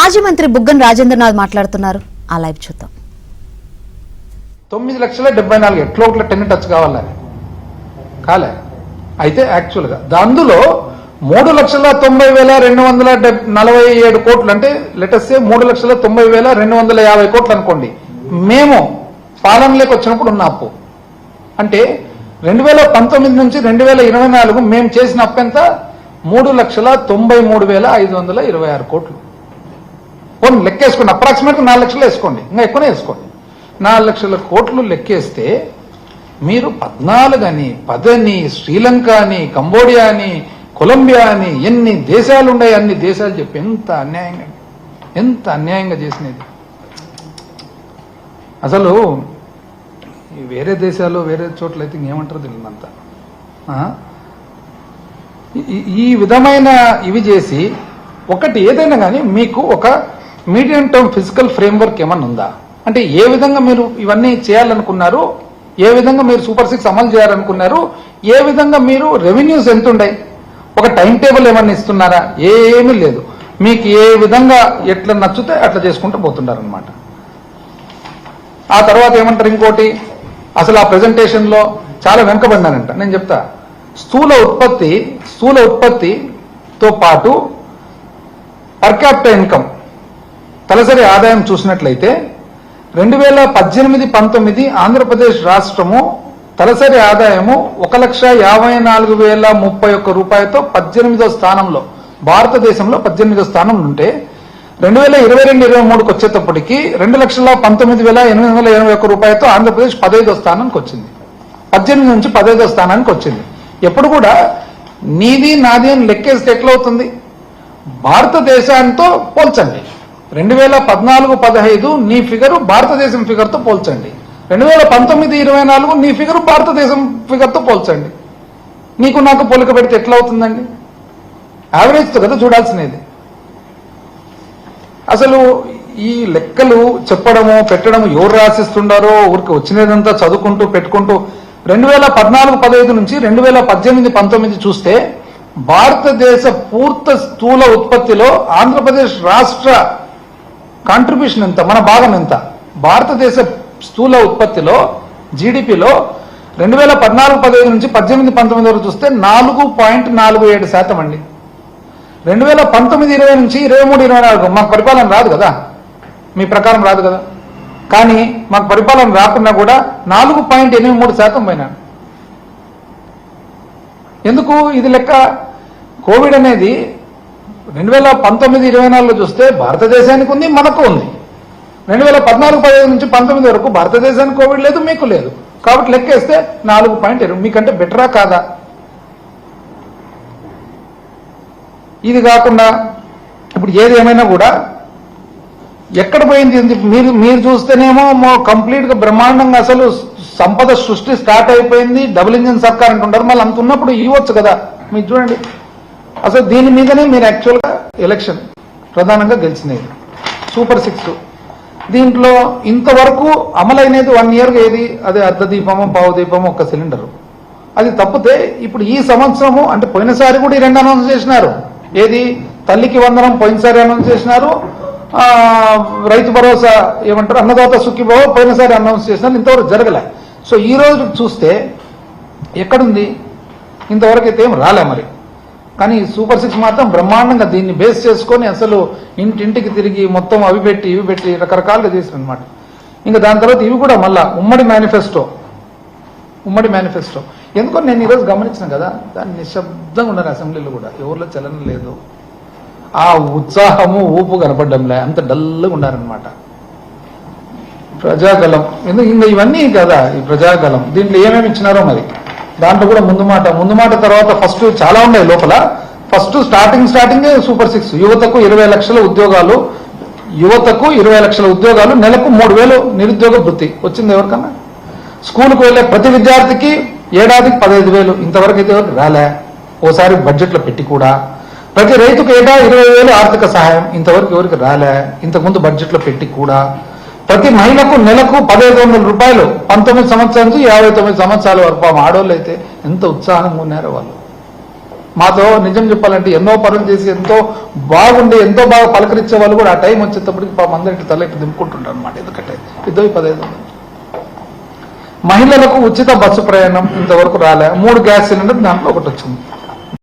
మాజీ మంత్రి బుగ్గన రాజేంద్రనాథ్ మాట్లాడుతున్నారు. ఆ లైవ్ చూద్దాం. 9,74,000 ఎట్లా ఒకట్లా 10 టచ్ కావాలని కాలే. అయితే యాక్చువల్గా అందులో 3,90,247 కోట్లు అంటే లెటస్ 3,90,250 కోట్లు అనుకోండి. మేము పాలనలోకి వచ్చినప్పుడు ఉన్న అప్పు అంటే 2019 నుంచి 2024 మేము చేసిన అప్పు ఎంత? 3,93,526 కోట్లు. కొన్ని లెక్కేసుకోండి, అప్రాక్సిమేట్గా 4 లక్షలు వేసుకోండి, ఇంకా ఎక్కువనే వేసుకోండి. 4 లక్షల కోట్లు లెక్కేస్తే మీరు 14 అని 10 అని శ్రీలంక అని కంబోడియా అని కొలంబియా అని ఎన్ని దేశాలు ఉన్నాయి అన్ని దేశాలు చెప్పి ఎంత అన్యాయంగా చేసినది. అసలు వేరే దేశాలు వేరే చోట్ల అయితే ఇంకేమంటారు తెలియదంతా. ఈ విధమైన ఇవి చేసి ఒకటి ఏదైనా కానీ మీకు ఒక మీడియం టర్మ్ ఫిజికల్ ఫ్రేమ్వర్క్ ఏమన్నా ఉందా? అంటే ఏ విధంగా మీరు ఇవన్నీ చేయాలనుకున్నారు, ఏ విధంగా మీరు సూపర్ 6 అమలు చేయాలనుకున్నారు, ఏ విధంగా మీరు రెవెన్యూస్ ఎంత ఉన్నాయి, ఒక టైం టేబుల్ ఏమన్నా ఇస్తున్నారా? ఏమీ లేదు. మీకు ఏ విధంగా ఎట్లా నచ్చితే అట్లా చేసుకుంటూ పోతున్నారు అనమాట. ఆ తర్వాత ఏమంటారు ఇంకోటి, అసలు ఆ ప్రెజెంటేషన్లో చాలా వెనుకబడినారంట. నేను చెప్తా, స్థూల ఉత్పత్తితో పాటు పర్ క్యాపిటల్ ఇన్కమ్ తలసరి ఆదాయం చూసినట్లయితే 2018-19 ఆంధ్రప్రదేశ్ రాష్ట్రము తలసరి ఆదాయము 1,54,031 రూపాయలతో 18వ స్థానంలో, భారతదేశంలో 18వ స్థానంలో ఉంటే 2022-23 వచ్చేటప్పటికి 2,19,881 రూపాయలతో ఆంధ్రప్రదేశ్ 15వ స్థానానికి వచ్చింది. 18 నుంచి 15వ స్థానానికి వచ్చింది. ఎప్పుడు కూడా నీది నాది అని లెక్కేస్తే ఎట్లవుతుంది? భారతదేశంతో పోల్చండి. 2014-15 నీ ఫిగరు భారతదేశం ఫిగర్తో పోల్చండి. 2019-24 నీ ఫిగరు భారతదేశం ఫిగర్తో పోల్చండి. నీకు నాకు పోలిక పెడితే ఎట్లా అవుతుందండి? యావరేజ్తో కదా చూడాల్సినది. అసలు ఈ లెక్కలు చెప్పడము పెట్టడము ఎవరు రాసిస్తుండారో ఊరికి వచ్చినదంతా చదువుకుంటూ పెట్టుకుంటూ 2014-15 నుంచి 2018-19 చూస్తే భారతదేశ పూర్తి స్థూల ఉత్పత్తిలో ఆంధ్రప్రదేశ్ రాష్ట్ర కాంట్రిబ్యూషన్ ఎంత, మన భాగం ఎంత? భారతదేశ స్థూల ఉత్పత్తిలో జీడిపిలో 2014-15 నుంచి 18-19 వరకు చూస్తే 4.47% అండి. 2019-20 నుంచి 23-24 మాకు పరిపాలన రాదు కదా, మీ ప్రకారం రాదు కదా, కానీ మాకు పరిపాలన రాకున్నా కూడా 4.83% పోయినా. ఎందుకు ఇది లెక్క? కోవిడ్ అనేది 2019-24లో చూస్తే భారతదేశానికి ఉంది, మనకు ఉంది. 2014-15 నుంచి 19 వరకు భారతదేశానికి కోవిడ్ లేదు, మీకు లేదు. కాబట్టి లెక్కేస్తే 4.2. మీకంటే బెటరా కాదా? ఇది కాకుండా ఇప్పుడు ఏది ఏమైనా కూడా ఎక్కడ పోయింది మీరు చూస్తేనేమో కంప్లీట్గా బ్రహ్మాండంగా అసలు సంపద సృష్టి స్టార్ట్ అయిపోయింది, డబుల్ ఇంజిన్ సర్కార్ అంటుంటారు. మళ్ళీ అంత ఉన్నప్పుడు ఇవ్వచ్చు కదా. మీరు చూడండి, అసలు దీని మీదనే మీరు యాక్చువల్గా ఎలక్షన్ ప్రధానంగా గెలిచినది సూపర్ 6. దీంట్లో ఇంతవరకు అమలైనది 1 ఇయర్గా ఏది? అదే అర్ధ దీపము పావు దీపము ఒక్క సిలిండరు. అది తప్పితే ఇప్పుడు ఈ సంవత్సరము అంటే పోయినసారి కూడా ఈ 2 అనౌన్స్ చేసినారు. ఏది? తల్లికి వందనం పోయినసారి అనౌన్స్ చేసినారు, రైతు భరోసా ఏమంటారు అన్నదాత సుఖీభావ పోయినసారి అనౌన్స్ చేసినారు, ఇంతవరకు జరగలే. సో ఈ రోజు చూస్తే ఎక్కడుంది? ఇంతవరకు అయితే ఏం రాలే మరి. కానీ సూపర్ 6 మాత్రం బ్రహ్మాండంగా దీన్ని బేస్ చేసుకొని అసలు ఇంటింటికి తిరిగి మొత్తం అవి పెట్టి ఇవి పెట్టి రకరకాలుగా చేసిన అనమాట. ఇంకా దాని తర్వాత ఇవి కూడా మళ్ళా ఉమ్మడి మేనిఫెస్టో. ఎందుకో నేను ఈరోజు గమనించిన కదా, దాన్ని నిశ్శబ్దంగా ఉన్నారు అసెంబ్లీలో కూడా, ఎవరిలో చలనం లేదు, ఆ ఉత్సాహము ఊపు కనపడ్డంలే, అంత డల్గా ఉన్నారనమాట. ప్రజాగలం ఎందుకు ఇంకా ఇవన్నీ కదా, ఈ ప్రజాగలం దీంట్లో ఏమేమి ఇచ్చినారో మరి. దాంట్లో కూడా ముందు మాట తర్వాత ఫస్ట్ చాలా ఉన్నాయి లోపల. ఫస్ట్ స్టార్టింగే సూపర్ 6 యువతకు 20 లక్షల ఉద్యోగాలు, నెలకు 3,000 నిరుద్యోగ వృత్తి వచ్చింది ఎవరికన్నా? స్కూల్కి వెళ్ళే ప్రతి విద్యార్థికి ఏడాదికి 15,000 ఇంతవరకు అయితే రాలే. ఓసారి బడ్జెట్లో పెట్టి కూడా ప్రతి రైతుకు ఏటా 20,000 ఆర్థిక సహాయం ఇంతవరకు ఎవరికి రాలే, ఇంతకుముందు బడ్జెట్లో పెట్టి కూడా. ప్రతి మహిళకు నెలకు 1,500 రూపాయలు 19 సంవత్సరాల నుంచి 59 సంవత్సరాల వరకు. ఆడవాళ్ళు అయితే ఎంత ఉత్సాహంగా ఉన్నారో వాళ్ళు. మాతో నిజం చెప్పాలంటే ఎన్నో పనులు చేసి ఎంతో బాగుండి ఎంతో బాగా పలకరించే వాళ్ళు కూడా ఆ టైం వచ్చేటప్పటికి పాపం అందరికి తల ఇట్లా దింపుకుంటుంటారు అనమాట. ఎందుకంటే 15 మహిళలకు ఉచిత బస్సు ప్రయాణం ఇంతవరకు రాలే. 3 గ్యాస్ సిలిండర్ దాంట్లో ఒకటి వచ్చింది.